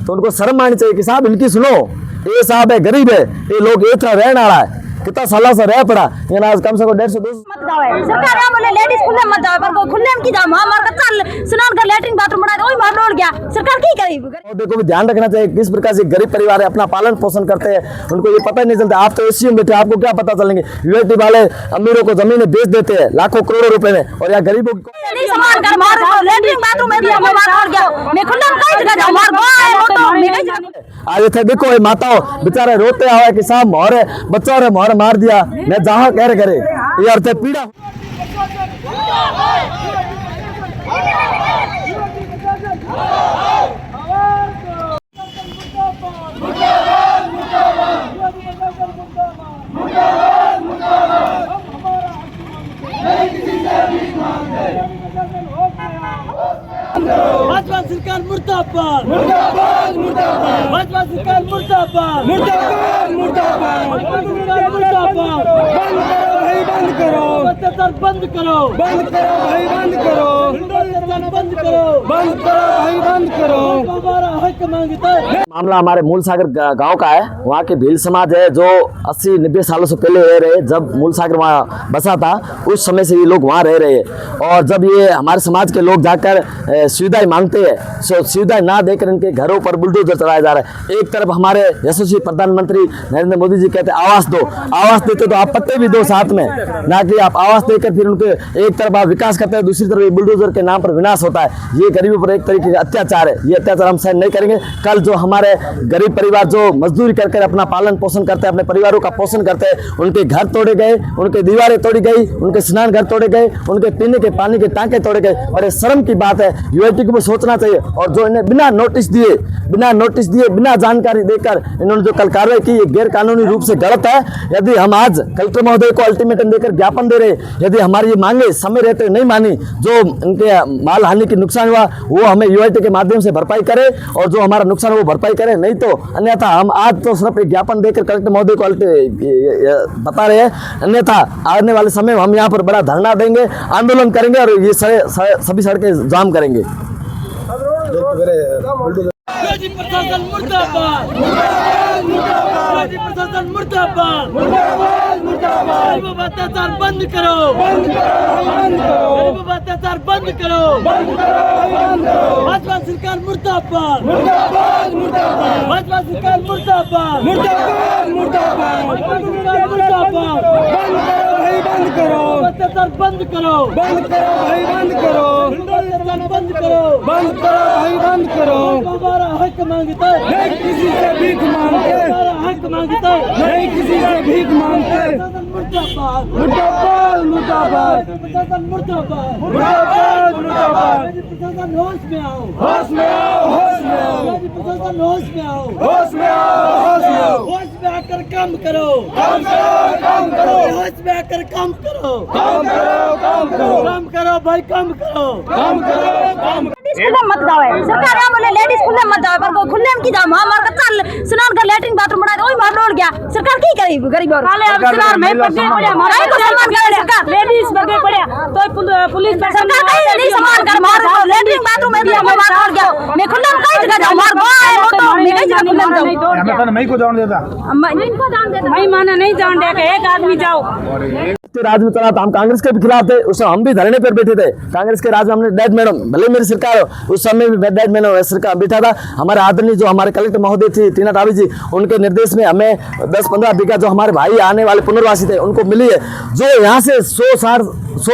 तो उनको शर्म आनी चाहिए कि साहब इनकी सुनो, ये साहब है गरीब है, ये लोग एक तरह रहने वाला है, कितना सालों से रह पड़ा ये ना, कम से कम 150-200 मत जावे सरकार हम बोले लेडीज खुले मत जावे, पर को खुले में की जाओ, हमार का चल स्नान कर लेटरिन बाथरूम बना दे, ओई मार लोड गया, सरकार की करी। देखो भी ध्यान रखना चाहिए किस प्रकार से गरीब परिवार है अपना पालन पोषण करते हैं, उनको ये पता ही नहीं चलता। आप तो एसी में बैठे, आपको क्या पता चलेंगे, यूएटी वाले अमीरों को जमीनें बेच देते हैं लाखों करोड़ों रुपए में, और यहाँ गरीबों को नहीं सामान कर मार लेटरिन बाथरूम में भी हम मार लोड गया, मैं खुले में कई जगह जाऊं, मार गो है वो तो मैं कहीं जाने। आज थे देखो ये माताओं बेचारे रोते आवे कि साहब मोहरे बच्चों रे मोहरे मार दिया, मैं जहाँ कह रहे करे ये अर्थ पीड़ा। भाजपा सरकार मुर्दाबाद, मुर्दाबाद, मुर्दाबाद, भाजपा सरकार मुर्दाबाद, मुर्दाबाद, मुर्दाबाद, मुर्दाबाद, बंद करो भाई, बंद करो, बंद करो, बंद करो भाई, बंद करो, बंद करो, बंद करो भाई, बंद करो, हमारा हक मांगता है। मामला हमारे मूलसागर गांव का है। वहाँ के भील समाज है जो 80-90 सालों से पहले रह रहे, जब मूलसागर वहाँ बसा था उस समय से ये लोग वहाँ रह रहे हैं, और जब ये हमारे समाज के लोग जाकर सुविधाएं मांगते हैं, सुविधाएं ना देकर इनके घरों पर बुलडोजर चलाया जा रहा है। एक तरफ हमारे यशस्वी प्रधानमंत्री नरेंद्र मोदी जी कहते हैं आवास दो, आवास देते तो आप पट्टे भी दो साथ में, ना कि आप आवास देकर फिर उनके एक तरफ आप विकास करते हैं, दूसरी तरफ ये बुलडोजर के नाम पर विनाश होता है। ये गरीबों पर एक तरीके का अत्याचार है, ये अत्याचार हम सहन नहीं करेंगे। कल जो हमारे गरीब परिवार जो मजदूरी करके अपना पालन पोषण करते हैं, अपने परिवारों का पोषण करते हैं, उनके घर तोड़े गए, उनके दीवारें तोड़ी गई, उनके स्नान घर तोड़े गए, उनके पीने के पानी के टांके तोड़े गए, और ये शर्म की बात है। यूएटी को भी सोचना चाहिए, और जो इन्हें बिना नोटिस दिए बिना जानकारी देकर इन्होंने जो कल कार्रवाई की, ये गैर कानूनी रूप से गलत है। यदि हम आज कलेक्टर महोदय को अल्टीमेटम देकर ज्ञापन दे रहे, यदि हमारी ये मांगे समय रहते नहीं मानी, जो इनके माल हानि की नुकसान हुआ वो हमें यूएटी के माध्यम से भरपाई करे, और जो हमारा नुकसान वो भरपाई करे, नहीं तो अन्यथा हम आज तो सिर्फ एक ज्ञापन देकर कलेक्टर महोदय को बता रहे हैं, अन्यथा आने वाले समय में हम यहाँ पर बड़ा धरना देंगे, आंदोलन करेंगे, और ये सभी सड़कें जाम करेंगे। योगी प्रशासन मुर्दाबाद, मुर्दाबाद, योगी प्रशासन मुर्दाबाद, मुर्दाबाद, मुर्दाबाद, गरीब अत्याचार बंद करो, बंद करो, बंद करो, गरीब अत्याचार बंद करो, बंद करो, बंद करो, भाजपा सरकार मुर्दाबाद, मुर्दाबाद, मुर्दाबाद, भाजपा सरकार मुर्दाबाद, मुर्दाबाद, मुर्दाबाद, भाजपा सरकार मुर्दाबाद, बंद करो भाई, बंद करो, अत्याचार बंद करो, बंद करो भाई, बंद करो, अत्याचार बंद करो, बंद करो भाई, बंद करो, हमारा हक मांगता है, नहीं किसी से भीख मांगते, हमारा हक मांगता है, नहीं किसी से भीख मांगते। मुर्दाबाद, मुर्दाबाद, मुर्दाबाद, मुर्दाबाद, मुर्दाबाद, मुर्दाबाद, प्रशासन होश में आओ, होश में आओ, होश में आओ, प्रशासन होश में आओ, होश में आओ, होश में आओ, होश में आकर काम करो, काम करो, काम करो, होश में आकर काम करो, काम करो, काम करो, काम करो भाई, काम करो, काम करो, काम खुले मत जावे सरकार हम बोले लेडीज खुले मत जावे, पर को खुले में की जाओ, हमार का चल स्नान कर लेटरिन बाथरूम बना दे, ओई मार लोड गया, सरकार की करी गरीब और काले अब स्नान में पड़े पड़े हमारा को सम्मान करे सरकार, लेडीज बगे पड़े तो पुलिस सरकार कहीं नहीं सम्मान कर, मार लेटरिन बाथरूम में भी हम मार लोड गया, मैं खुले में कई जगह जाऊं, मार गो है वो तो मैं कहीं जगह खुले में जाऊं, हमें तो नहीं को जान देता, इनको जान देता भाई माने नहीं जान दे के एक आदमी जाओ। राज में चला था, हम कांग्रेस के भी खिलाफ थे, उस समय हम भी धरने पर बैठे थे। कांग्रेस के राज में हमने डेड मैडम, भले मेरी सरकार हो उस समय भी डेड मैडम सरकार बैठा था। हमारे आदरणीय जो हमारे कलेक्टर महोदय थी टीना टावी जी, उनके निर्देश में हमें 10-15 बीघा जो हमारे भाई आने वाले पुनर्वासी थे उनको मिली है। जो यहाँ से 100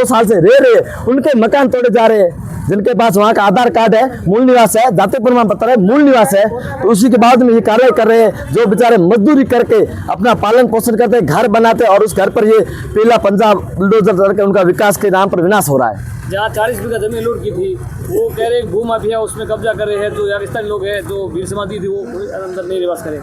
साल से रह रहे हैं, उनके मकान तोड़े जा रहे हैं, जिनके पास वहाँ का आधार कार्ड है, मूल निवास है, जाति प्रमाण पत्र है, मूल निवास है, तो उसी के बाद में ये कार्रवाई कर रहे हैं। जो बेचारे मजदूरी करके अपना पालन पोषण करते, घर बनाते, और उस घर पर ये पीला पंजाब बुलडोजर करके उनका विकास के नाम पर विनाश हो रहा है। जहाँ 40 बीघा जमीन लूट की थी, वो कह रहे भू माफिया उसमें कब्जा कर रहे हैं, जो यागिस्तानी लोग हैं, जो भील समाधि थी वो अंदर नहीं निवास करे।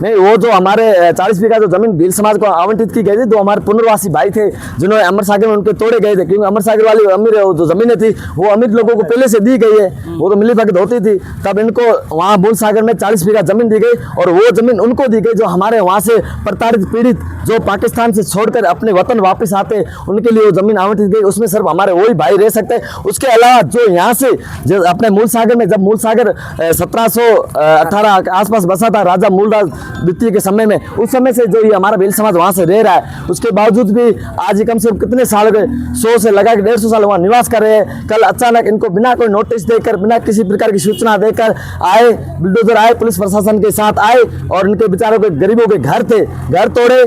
नहीं, वो जो हमारे 40 बीघा जो जमीन भील समाज को आवंटित की गई थी, जो हमारे पुनर्वासी भाई थे जिन्होंने अमर सागर में उनके तोड़े गए थे, क्योंकि अमर सागर वाली अमीर जो जमीनें थी वो अमीर लोगों को पहले से दी गई है, वो तो मिली भगत होती थी। तब इनको वहाँ मूल सागर में 40 बीघा जमीन दी गई, और वो जमीन उनको दी गई जो हमारे वहाँ से प्रताड़ित पीड़ित जो पाकिस्तान से छोड़कर अपने वतन वापस आते, उनके लिए वो जमीन आवंटित गई। उसमें सिर्फ हमारे वही भाई भाई रह सकते हैं। उसके अलावा जो यहाँ से जो अपने मूल सागर में, जब मूल सागर 1718 के आसपास बसा था राजा मूलराज द्वितीय के समय में, उस समय से जो ये हमारा भील समाज वहाँ से रह रहा है। उसके बावजूद भी आज कम से कम कितने साल हो गए, 100 से लगा के 150 साल वहाँ निवास कर रहे हैं। कल अचानक इनको बिना कोई नोटिस देकर, बिना किसी प्रकार की सूचना देकर आए, बुलडोजर आए, पुलिस प्रशासन के साथ आए और इनके बेचारों के गरीबों के घर थे, घर तोड़े,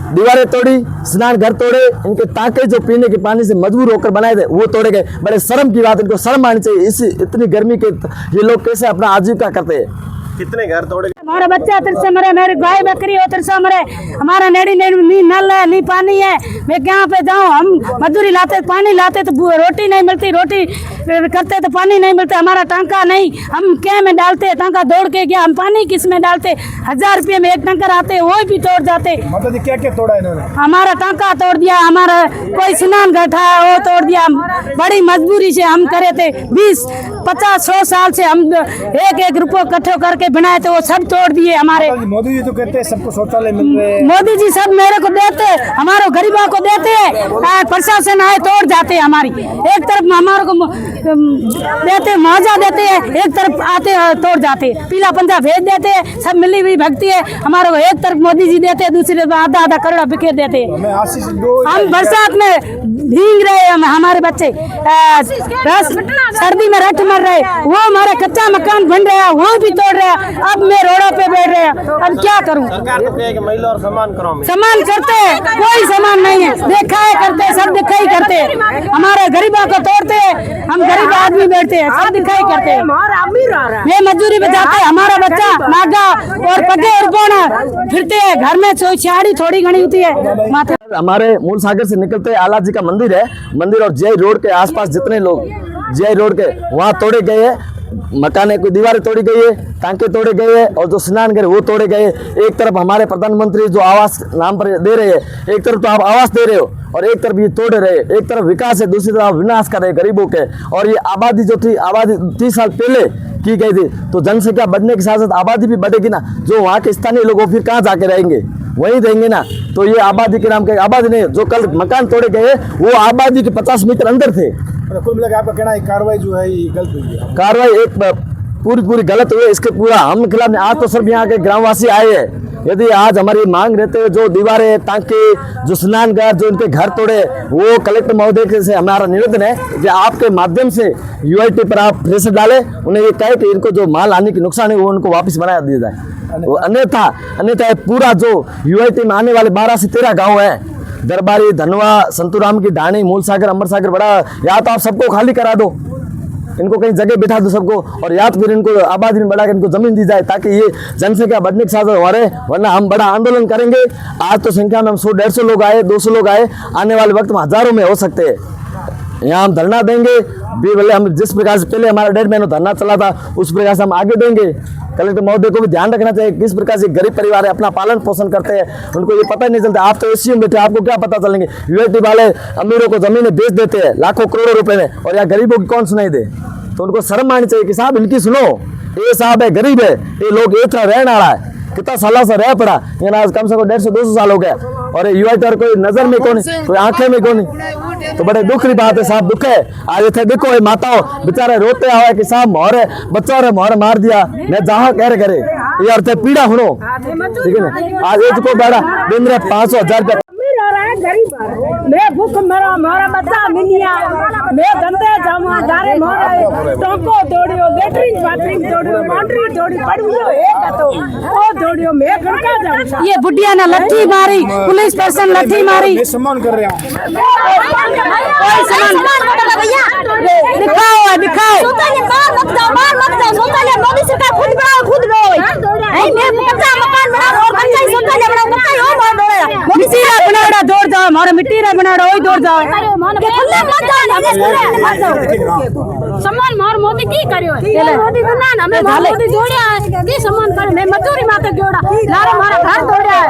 दीवारें तोड़ी, स्नान घर तोड़े, इनके टाँके जो पीने के पानी से मजबूर होकर बनाए थे वो तोड़े गए। बड़े शर्म की बात, इनको शर्म आनी चाहिए। इस इतनी गर्मी के ये लोग कैसे अपना आजीविका करते हैं। कितने घर तोड़े? हमारा बच्चा तिरसे मरे, मेरी गाय बकरी हो तिरसा मरे, हमारा नेड़ी नहीं नल है, नहीं पानी है। मैं कहाँ पे जाऊँ? हम मजदूरी लाते, पानी लाते तो रोटी नहीं मिलती, रोटी करते तो पानी नहीं मिलता, हमारा टांका नहीं, हम क्या में डालते, टांका दौड़ के गया, हम पानी किस में डालते? 1000 रुपये में एक टंकर आते, वो भी तोड़ जाते। मतलब क्या क्या तोड़ा इन्होंने? हमारा टांका तोड़ दिया, हमारा कोई स्नान घर था वो तोड़ दिया। बड़ी मजबूरी से हम करे थे, 20, 50, 100 साल से हम एक रुपये इकट्ठे करके बनाए थे, वो सब तोड़ दिए हमारे। मोदी जी तो कहते हैं सबको शौचालय मिल रहे हैं। मोदी जी सब मेरे को देते, हमारे गरीबों को देते हैं, प्रशासन आए तोड़ जाते हैं हमारी। एक तरफ हमारे को देते, मुआवजा देते हैं, एक तरफ आते तोड़ जाते, पीला पंजा भेज देते हैं, सब मिली हुई भक्ति है। हमारे को एक तरफ मोदी जी देते, दूसरी तरफ आधा करोड़ बिखेर देते। हम बरसात में भीग रहे हैं, हमारे बच्चे सर्दी में रट मर रहे, वो हमारे कच्चा मकान बन रहा है, वो भी तोड़ रहे हैं। अब मैं रोडों पे बैठ रहे हैं, अब क्या करूं? सरकार तो कहे कि महिला और सम्मान करो, सम्मान करते हैं, कोई सम्मान नहीं है, देखा है करते, सब दिखाई करते हैं, हमारे गरीबों को तोड़ते हैं, हम गरीब आदमी बैठते हैं, सब दिखाई करते हैं। ये मजदूरी पे जाते हैं, हमारा बच्चा नागा और पगे और बोना फिरते हैं, घर में छाड़ी थोड़ी घनी होती है माथे। हमारे मूल सागर से निकलते आला जी का मंदिर है, मंदिर और जीआई रोड के आसपास जितने लोग जीआई रोड के वहाँ तोड़े गए हैं, मकाने की दीवारें तोड़ी गई है, टांके तोड़े गए हैं और जो स्नान घर वो तोड़े गए। एक तरफ हमारे प्रधानमंत्री जो आवास नाम पर दे रहे हैं, एक तरफ तो आप आवास दे रहे हो और एक तरफ ये तोड़ रहे, एक तरफ विकास है, दूसरी तरफ विनाश कर रहे गरीबों के। और ये आबादी जो थी, आबादी 30 साल पहले की गई थी, तो जनसंख्या बढ़ने के साथ साथ आबादी भी बढ़ेगी ना। जो वहाँ के स्थानीय लोग वो फिर कहाँ जाके रहेंगे? वहीं रहेंगे ना। तो ये आबादी के नाम के आबादी नहीं, जो कल मकान तोड़े गए वो आबादी के 50 मीटर अंदर थे। कुल मिलाकर आपका कहना है कार्रवाई जो है ये गलत हुई है? कार्रवाई एक पूरी गलत हुई है, इसके पूरा हम खिलाफ नहीं। आज तो सिर्फ यहाँ के ग्रामवासी आए हैं। यदि आज हमारी मांग रहते हैं, जो दीवारें, टांके, जो स्नान घर, जो इनके घर तोड़े, वो कलेक्टर महोदय से हमारा निवेदन है कि आपके माध्यम से यूआईटी पर आप प्रेशर डालें, उन्हें ये कहे कि इनको जो माल आने की नुकसान है वो उनको वापस बना दिया जाए। अन्यथा पूरा जो यूआईटी में आने वाले 12 से 13 गाँव है, दरबारी, धनवा, संतुराम की ढाणी, मूल सागर, अमर सागर, बड़ा, या तो आप सबको खाली करा दो, इनको कहीं जगह बिठा दो सबको, और या तो फिर इनको आबादी में बढ़ाकर इनको जमीन दी जाए, ताकि ये जनसंख्या बढ़ने के साथ हो रहे, वरना हम बड़ा आंदोलन करेंगे। आज तो संख्या में हम 100-150 लोग आए, 200 लोग आए, आने वाले वक्त में हजारों में हो सकते हैं। यहाँ हम धरना देंगे भी, भले हम जिस प्रकार से पहले हमारा 1.5 महीना धरना चला था उस प्रकार से हम आगे देंगे। कलेक्टर महोदय को भी ध्यान रखना चाहिए किस प्रकार से गरीब परिवार है अपना पालन पोषण करते हैं, उनको ये पता नहीं चलता। आप तो एसी में बैठे, आपको क्या पता चलेंगे? यूआईटी वाले अमीरों को जमीनें बेच देते हैं लाखों करोड़ों रुपए में, और यहाँ गरीबों की कौन सुनाई दे? तो उनको शर्म आनी चाहिए कि साहब इनकी सुनो, ये साहब है गरीब है, ये लोग एक तरह रहने आ रहा है, कितना सालों से रह पड़ा, ये आज कम से कम 150-200 साल हो गया, और यूआईटी कोई नजर में कौन, कोई आंखें में कौन। तो बड़े दुख की बात है साहब, दुख है। आज इतने देखो ये माताओं बेचारे रोते हुए कि साहब मोहरे बच्चों रे मोहरे मार दिया, मैं जहाँ कह रहे करे ये अर्थ पीड़ा हुनो, ठीक है ना। आज एक को बड़ा दिन रहे 500-1000 रुपया गरीब मैं भूख मरा, हमारा बच्चा मिनिया, मैं गंदे जामा जारे मोरे टोको तोड़ियो, लेटरिन बाथरूम तोड़ियो, लॉन्ड्री तोड़ी पड़ियो, एक तो ओ तोड़ियो, मैं घरका जाऊं। ये बुढ़िया ने लट्ठी मारी, पुलिस पर्सन लट्ठी मारी। मैं सम्मान कर रहा हूँ, कोई सम्मान कर भैया, दिखाओ मार मत जाओ, सोताले मोदी सरकार खुद बनाओ, खुद रो नहीं, मैं कच्चा मकान बनाओ और कच्चा ही सोताले बनाओ, कच्चा ही हो मार दो, मिट्टी रा बनाड़ा दौड़ जाओ, हमारा मिट्टी रा बनाड़ा ओई दौड़ जाओ, के खुले मत जाओ, हमें मत जाओ। सम्मान मार मोदी की करियो, मोदी तो ना हमें मोदी जोड़िया की सम्मान करे, मैं मजदूरी माते जोड़ा, लारे हमारा घर तोड़या है।